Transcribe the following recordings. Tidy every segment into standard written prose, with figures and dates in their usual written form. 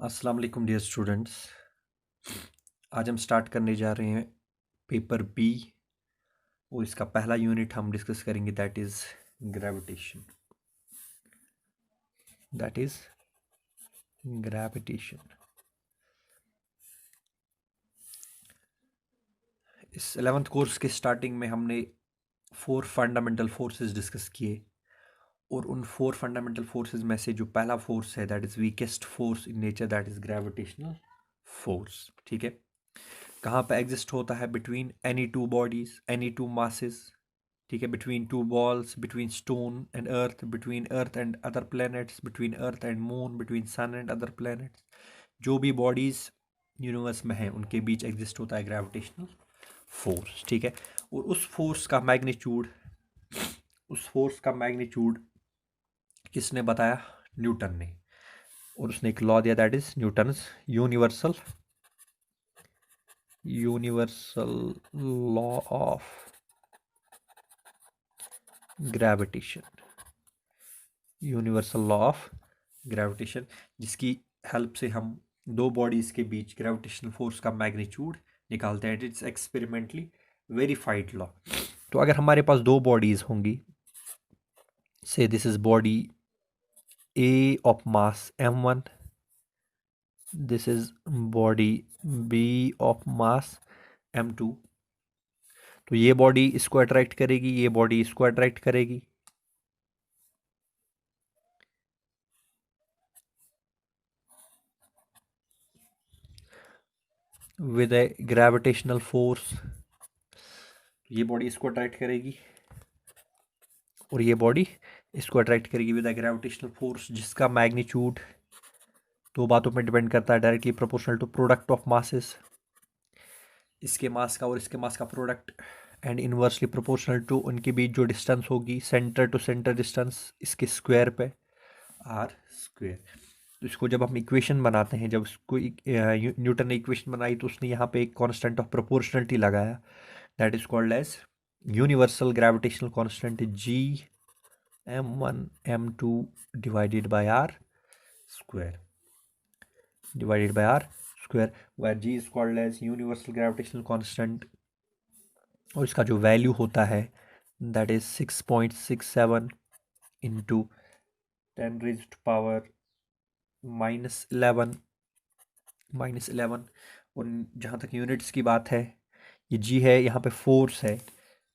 अस्सलाम वालेकुम dear students. आज हम स्टार्ट करने जा रहे हैं पेपर बी और इसका पहला यूनिट हम डिस्कस करेंगे दैट इज़ ग्रेविटेशन। इस 11th कोर्स के स्टार्टिंग में हमने 4 फंडामेंटल फोर्सेस डिस्कस किए और उन 4 फंडामेंटल फोर्सेस में से जो पहला फोर्स है that is weakest force in nature that is gravitational force. ठीक है, कहाँ पे एग्जिस्ट होता है? Between any two bodies, any two masses. ठीक है, between two balls, between stone and earth, between earth and other planets, between earth and moon, between sun and other planets. जो भी बॉडीज यूनिवर्स में हैं उनके बीच exist होता है gravitational force. ठीक है, और उस फोर्स का मैग्नीट्यूड किसने बताया? न्यूटन ने। और उसने एक लॉ दिया that is Newton's universal law of gravitation. Universal law of gravitation, जिसकी हेल्प से हम दो बॉडीज के बीच ग्रेविटेशनल फोर्स का मैग्नीट्यूड निकालते हैं। It's experimentally verified law. तो अगर हमारे पास दो बॉडीज होंगी, so this is body A of mass m1, this is body B of mass m2, तो ये बॉडी इसको अट्रैक्ट करेगी, ये बॉडी इसको अट्रैक्ट करेगी। विद ए ग्रेविटेशनल फोर्स, ये बॉडी इसको अट्रैक्ट करेगी और ये बॉडी इसको अट्रैक्ट करेगी विद अ ग्रेविटेशनल फोर्स, जिसका मैग्नीट्यूड दो बातों पर डिपेंड करता है, directly proportional to product of masses, इसके मास का और इसके मास का product, and inversely proportional to उनके बीच जो डिस्टेंस होगी, सेंटर टू सेंटर डिस्टेंस, इसके स्क्वायर पे आर स्क्वायर। तो इसको जब हम इक्वेशन बनाते हैं, जब इसको न्यूटन ने इक्वेशन बनाई तो उसने यहाँ पे एक कांस्टेंट ऑफ प्रोपोर्शनलिटी लगाया that is called as universal gravitational constant G m1 m2 divided by R square, where g is called as universal gravitational constant और इसका जो वैल्यू होता है दैट इज 6.67 इंटू 10⁻⁻11 -11। और जहाँ तक यूनिट्स की बात है, ये जी है, यहाँ पे फोर्स है,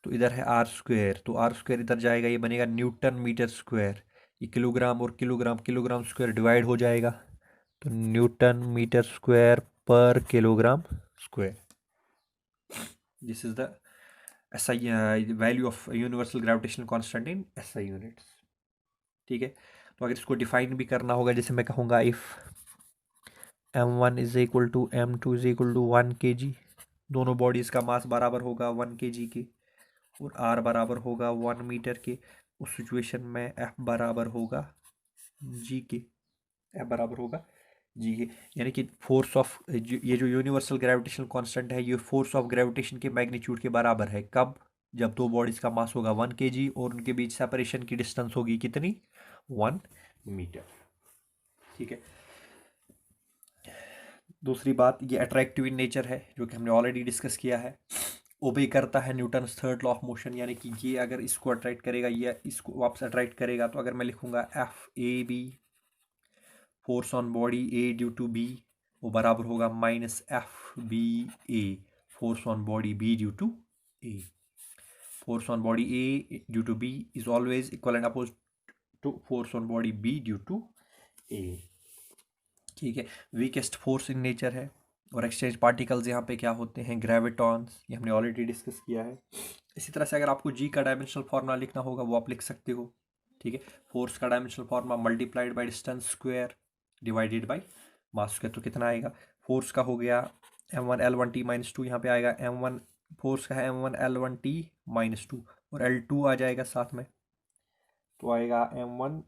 तो इधर है आर स्क्वायर, तो आर स्क्वायर इधर जाएगा, ये बनेगा न्यूटन मीटर स्क्वायर। ये किलोग्राम और किलोग्राम स्क्वायर डिवाइड हो जाएगा, तो न्यूटन मीटर स्क्वायर पर kilogram square. This is the SI value of universal gravitational constant in SI units. ठीक है, तो अगर इसको डिफाइन भी करना होगा, जैसे मैं कहूँगा if m1 is equal to m2 is equal to 1 kg, दोनों बॉडीज का मास बराबर होगा 1 kg के और r बराबर होगा 1 मीटर के, उस सिचुएशन में F बराबर होगा g के, यानी कि फोर्स ऑफ ये जो यूनिवर्सल ग्रेविटेशनल कांस्टेंट है, ये फोर्स ऑफ ग्रेविटेशन के मैग्नीट्यूड के बराबर है। कब? जब दो बॉडीज का मास होगा 1 kg और उनके बीच सेपरेशन की डिस्टेंस होगी कितनी? 1 मीटर। ठीक है, दूसरी बात, ये अट्रैक्टिव इन नेचर है, जो कि हमने ऑलरेडी डिस्कस किया है। ओबे करता है Newton's third law of motion, यानी कि ये अगर इसको अट्रैक्ट करेगा, ये इसको वापस अट्रैक्ट करेगा, तो अगर मैं लिखूंगा FAB, force on body A due to B, वो बराबर होगा -FBA, force on body B due to A। Force on body A due to B is always equal and oppose to force on body B due to A। ठीक है, weakest force in nature है। और exchange particles यहाँ पे क्या होते हैं? ग्रेविटॉन्स, ये हमने ऑलरेडी डिस्कस किया है। इसी तरह से अगर आपको जी का डायमेंशनल फार्मूला लिखना होगा वो आप लिख सकते हो। ठीक है, फोर्स का dimensional formula multiplied by distance square divided by mass square, तो कितना आएगा? फोर्स का हो गया m1L1T-2, यहाँ पे आएगा m1, फोर्स का है m1L1T-2 और L2 आ जाएगा साथ में, तो आएगा m1,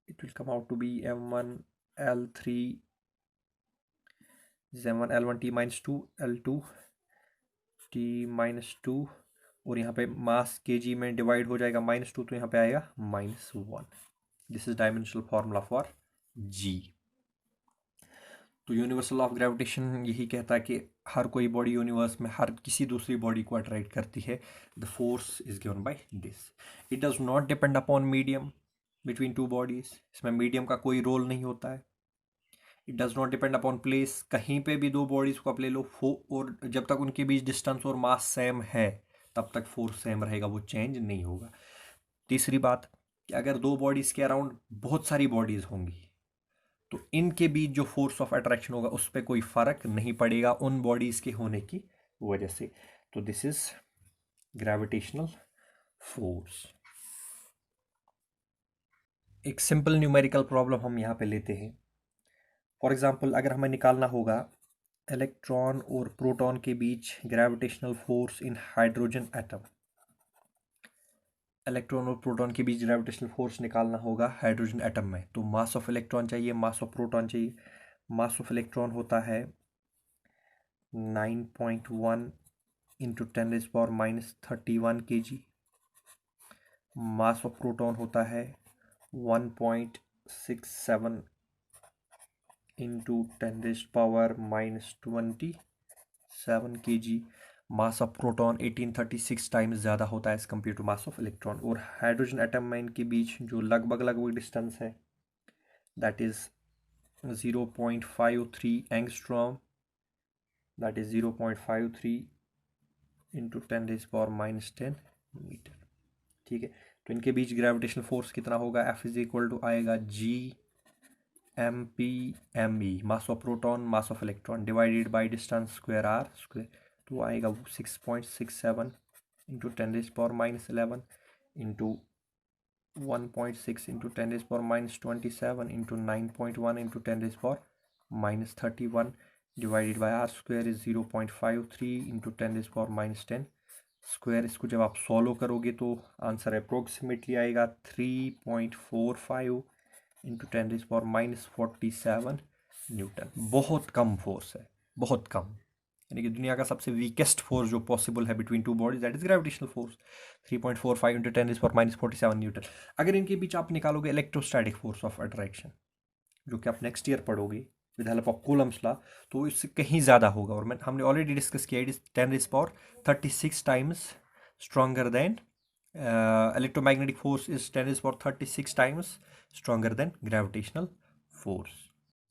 it will come out to be m1L3 is m1L1T-2 L2T-2, और यहाँ पे मास kg में डिवाइड हो जाएगा -2, तो यहाँ पे आएगा -1। This is dimensional formula for g। तो यूनिवर्सल लॉ ऑफ ग्रेविटेशन यही कहता है कि हर कोई बॉडी यूनिवर्स में हर किसी दूसरी बॉडी को अट्रैक्ट करती है। The force is given by this. It does not depend upon medium between two bodies. इसमें मीडियम का कोई रोल नहीं होता है। It does not depend upon place. कहीं पे भी दो बॉडीज को आप ले लो, और जब तक उनके बीच डिस्टेंस और मास सेम है तब तक फोर्स सेम रहेगा, वो चेंज नहीं होगा। तीसरी बात कि अगर दो बॉडीज के अराउंड बहुत सारी बॉडीज होंगी तो इनके बीच जो फोर्स ऑफ अट्रैक्शन होगा उस पर कोई फर्क नहीं पड़ेगा उन बॉडीज के होने की वजह से। तो दिस इज ग्रेविटेशनल फोर्स। एक सिंपल न्यूमेरिकल प्रॉब्लम हम यहाँ पे लेते हैं। फॉर एग्जांपल अगर हमें निकालना होगा इलेक्ट्रॉन और प्रोटॉन के बीच gravitational force in hydrogen atom. Electron और प्रोटॉन के बीच ग्रेविटेशनल फोर्स निकालना होगा हाइड्रोजन एटम में। तो मास ऑफ इलेक्ट्रॉन चाहिए, मास ऑफ प्रोटॉन चाहिए। मास ऑफ इलेक्ट्रॉन होता है 9.1 into 10⁻³ kg। Mass of proton होता है 1.67 into 10⁻27 kg। Mass of proton 1836 times ज़्यादा होता है as compare to mass of electron. और हाइड्रोजन एटम में इनके बीच जो लगभग डिस्टेंस है that is 0.53 angstrom. That is 0.53 into 10⁻10 metre. ठीक है, तो इनके बीच ग्रेविटेशनल फोर्स कितना होगा? F इज इक्वल टू आएगा G_M_P_M_E, mass of proton mass of electron divided by distance square R square. तो आएगा 6.67 into 10⁻11 into 1.6 into 10⁻27 into 9.1 into 10⁻31 divided by R square is 0.53 into 10⁻10 square. इसको जब आप solve करोगे तो आंसर अप्रोक्सीमेटली आएगा 3.45 into 10⁻47 Newton. बहुत कम फोर्स है, बहुत कम। यानी कि दुनिया का सबसे वीकेस्ट फोर्स जो पॉसिबल है between two bodies that is gravitational force 3.45 into 10⁻47 Newton. अगर इनके बीच आप निकालोगे इलेक्ट्रोस्टैटिक फोर्स ऑफ अट्रैक्शन जो कि आप नेक्स्ट ईयर पढ़ोगे with help of Coulomb's law, तो इससे कहीं ज़्यादा होगा। और हमने ऑलरेडी डिस्कस किया it is 10⁻36 times stronger than electromagnetic force is 10⁻36 times stronger than gravitational force.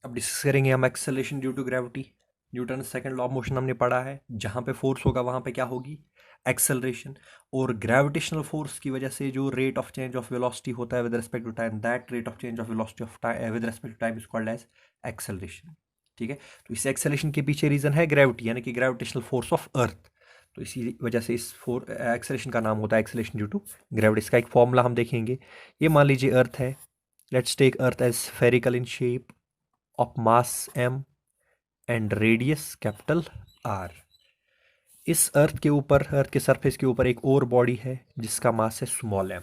अब डिस्कस करेंगे हम acceleration due to gravity. Newton second law of motion हमने पढ़ा है, जहाँ पे फोर्स होगा वहाँ पे क्या होगी? एक्सेलरेशन। और ग्रेविटेशनल फोर्स की वजह से जो rate of change of velocity होता है with respect to time, that rate of change of velocity of time with respect to time is called as acceleration. ठीक है, तो इस एक्सेलरेशन के पीछे रीजन है ग्रेविटी, यानी कि ग्रेविटेशनल फोर्स ऑफ अर्थ। तो इसी वजह से इस एक्सेलरेशन का नाम होता है एक्सेलरेशन ड्यू टू ग्रेविटी। इसका एक फॉर्मूला हम देखेंगे। ये मान लीजिए अर्थ है, let's take earth as spherical in shape of mass m and radius capital R। इस अर्थ के ऊपर, अर्थ के सरफेस के ऊपर एक और बॉडी है जिसका मास है स्मॉल m।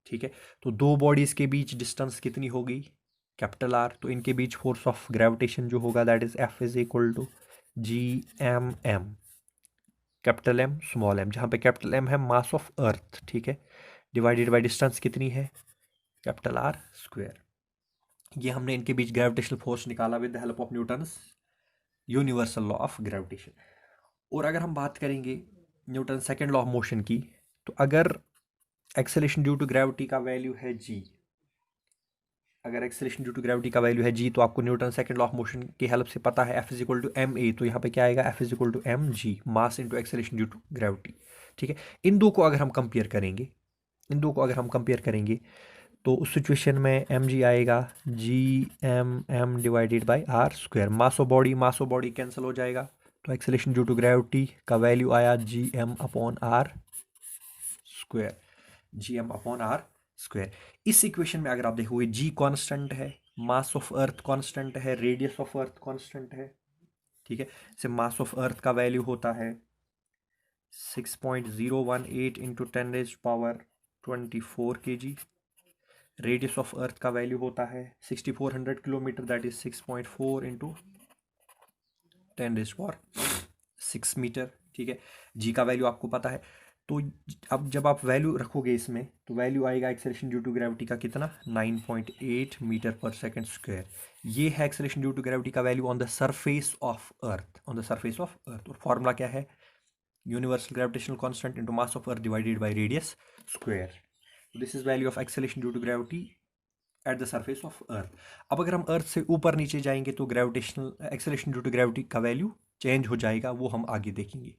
ठीक है, तो दो बॉडीज के बीच डिस्टेंस कितनी होगी? Capital R। तो इनके बीच फोर्स ऑफ ग्रेविटेशन जो होगा that is F is equal to G_M_M, capital M small m, जहाँ पे कैपिटल M है मास ऑफ अर्थ। ठीक है, डिवाइडेड बाई डिस्टेंस कितनी है? Capital R square. ये हमने इनके बीच ग्रेविटेशनल फोर्स निकाला with the help of Newton's universal law of gravitation. और अगर हम बात करेंगे Newton second law of motion की, तो अगर एक्सेलरेशन ड्यू टू ग्रेविटी का वैल्यू है g, अगर एक्सेलरेशन ड्यू टू ग्रेविटी का वैल्यू है g, तो आपको Newton second law of motion की हेल्प से पता है F is equal to ma। तो यहाँ पे क्या आएगा? F is equal to mg, mass into acceleration due to gravity. ठीक है, इन दो को अगर हम कंपेयर करेंगे, तो उस सिचुएशन में mg आएगा G_M_M divided by R square. Mass of body cancel हो जाएगा, तो एक्सेलरेशन ड्यू टू ग्रेविटी का वैल्यू आया Gm/R स्क्वायर, Gm/R स्क्वायर। इस इक्वेशन में अगर आप देखोगे g कांस्टेंट है, मास ऑफ अर्थ कांस्टेंट है, रेडियस ऑफ अर्थ कांस्टेंट है। ठीक है, से मास ऑफ अर्थ का वैल्यू होता है 6.018 into 10⁻24 kg। Radius of earth का वैल्यू होता है 6400 kilometre, that is 6.4 into 10⁻6 metre. ठीक है, जी का वैल्यू आपको पता है। तो अब जब आप वैल्यू रखोगे इसमें तो वैल्यू आएगा एक्सेलरेशन ड्यू टू ग्रेविटी का कितना 9.8 मीटर पर सेकंड स्क्वायर। ये है एक्सेलरेशन ड्यू टू ग्रेविटी का value on the surface of earth, on the surface of earth. और फॉर्मूला क्या है, universal gravitational constant into mass of earth divided by radius square. This is value of acceleration due to gravity at the surface of earth. अब अगर हम earth से ऊपर नीचे जाएंगे तो gravitational acceleration due to gravity का वैल्यू चेंज हो जाएगा, वो हम आगे देखेंगे।